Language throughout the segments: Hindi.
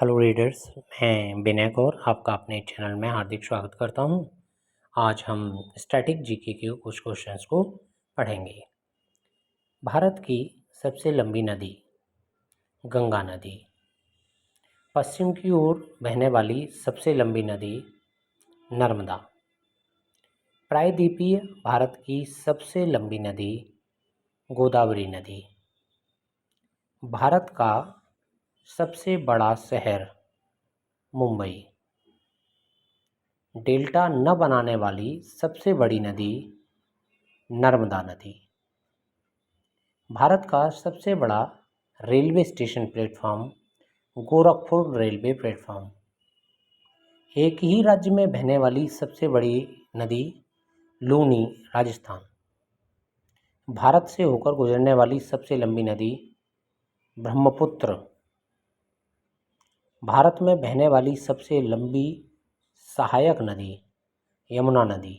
हेलो रीडर्स, मैं विनय गौर आपका अपने चैनल में हार्दिक स्वागत करता हूं। आज हम स्टैटिक जीके के कुछ क्वेश्चंस को पढ़ेंगे। भारत की सबसे लंबी नदी गंगा नदी। पश्चिम की ओर बहने वाली सबसे लंबी नदी नर्मदा। प्रायद्वीपीय भारत की सबसे लंबी नदी गोदावरी नदी। भारत का सबसे बड़ा शहर मुंबई। डेल्टा न बनाने वाली सबसे बड़ी नदी नर्मदा नदी। भारत का सबसे बड़ा railway station platform Gorakhpur railway platform. एक ही राज्य में बहने वाली सबसे बड़ी नदी लूनी राजस्थान। भारत से होकर गुजरने वाली सबसे लंबी नदी ब्रह्मपुत्र। भारत में बहने वाली सबसे लंबी सहायक नदी यमुना नदी।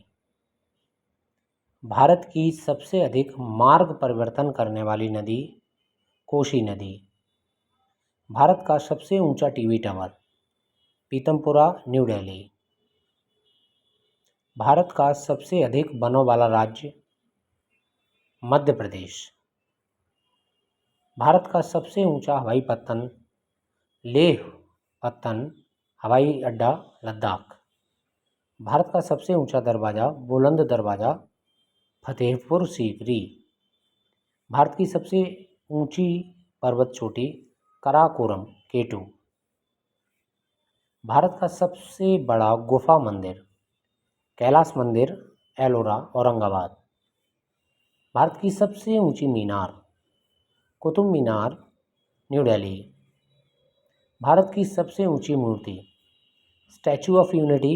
भारत की सबसे अधिक मार्ग परिवर्तन करने वाली नदी कोसी नदी। भारत का सबसे ऊंचा TV tower Pitampura new Delhi. Bharat का सबसे अधिक वनों वाला राज्य मध्य प्रदेश। भारत का सबसे ऊंचा हवाई पत्तन लेह पत्तन हवाई अड्डा लद्दाख। भारत का सबसे ऊंचा दरवाज़ा बुलंद दरवाज़ा फतेहपुर सीकरी। भारत की सबसे ऊंची पर्वत चोटी कराकोरम केटू। भारत का सबसे बड़ा गुफा मंदिर कैलाश मंदिर एलोरा औरंगाबाद। भारत की सबसे ऊंची मीनार कुतुब मीनार न्यू दिल्ली। भारत की सबसे ऊंची मूर्ति statue of unity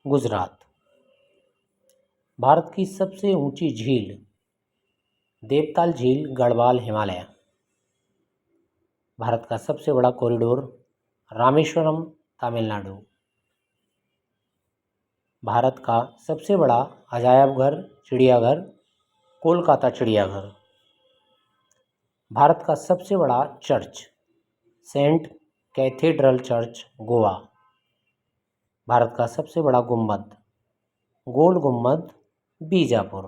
Gujarat. Bharat की सबसे ऊंची झील देवताल झील गढ़वाल हिमालय। भारत का सबसे बड़ा कॉरिडोर रामेश्वरम तमिलनाडु। भारत का सबसे बड़ा अजायब घर चिड़ियाघर कोलकाता चिड़ियाघर। भारत का सबसे बड़ा church saint cathedral church Goa. Bharat का सबसे बड़ा गुंबद गोल गुंबद बीजापुर।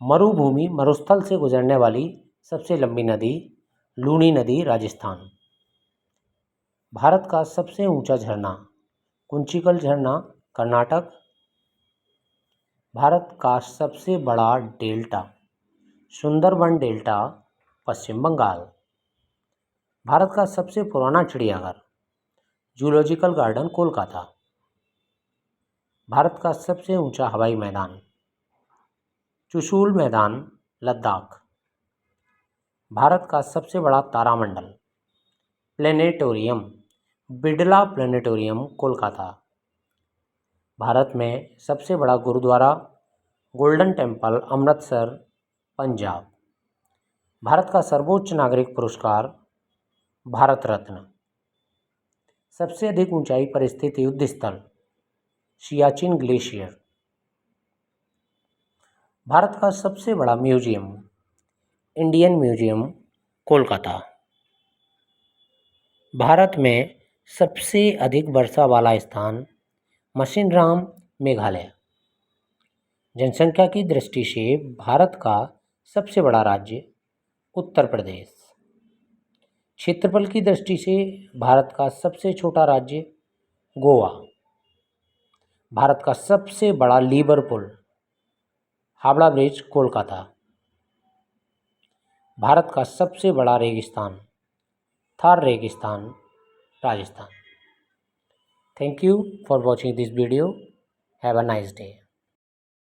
मरुभूमि मरुस्थल से गुजरने वाली सबसे लंबी नदी लूनी नदी राजस्थान। भारत का सबसे ऊंचा झरना कुंचिकल झरना कर्नाटक। भारत का सबसे बड़ा डेल्टा सुंदरबन डेल्टा पश्चिम बंगाल। भारत का सबसे पुराना चिड़ियाघर जूलॉजिकल गार्डन कोलकाता। भारत का सबसे ऊंचा हवाई मैदान चुशूल मैदान लद्दाख। भारत का सबसे बड़ा तारामंडल प्लेनेटोरियम बिड़ला प्लेनेटोरियम कोलकाता। भारत में सबसे बड़ा गुरुद्वारा गोल्डन टेम्पल अमृतसर पंजाब। भारत का सर्वोच्च नागरिक पुरस्कार भारत रत्न। सबसे अधिक ऊंचाई पर स्थित युद्ध स्थल सियाचिन ग्लेशियर। भारत का सबसे बड़ा museum Indian museum Kolkata. Bharat में सबसे अधिक वर्षा वाला स्थान मशीनराम मेघालय। जनसंख्या की दृष्टि से भारत का सबसे बड़ा राज्य उत्तर प्रदेश। क्षेत्रफल की दृष्टि से भारत का सबसे छोटा राज्य गोवा। भारत का सबसे बड़ा lever pull Howrah bridge Kolkata. Bharat का सबसे बड़ा रेगिस्तान थार रेगिस्तान Rajasthan. Thank you for watching this video. Have a nice day.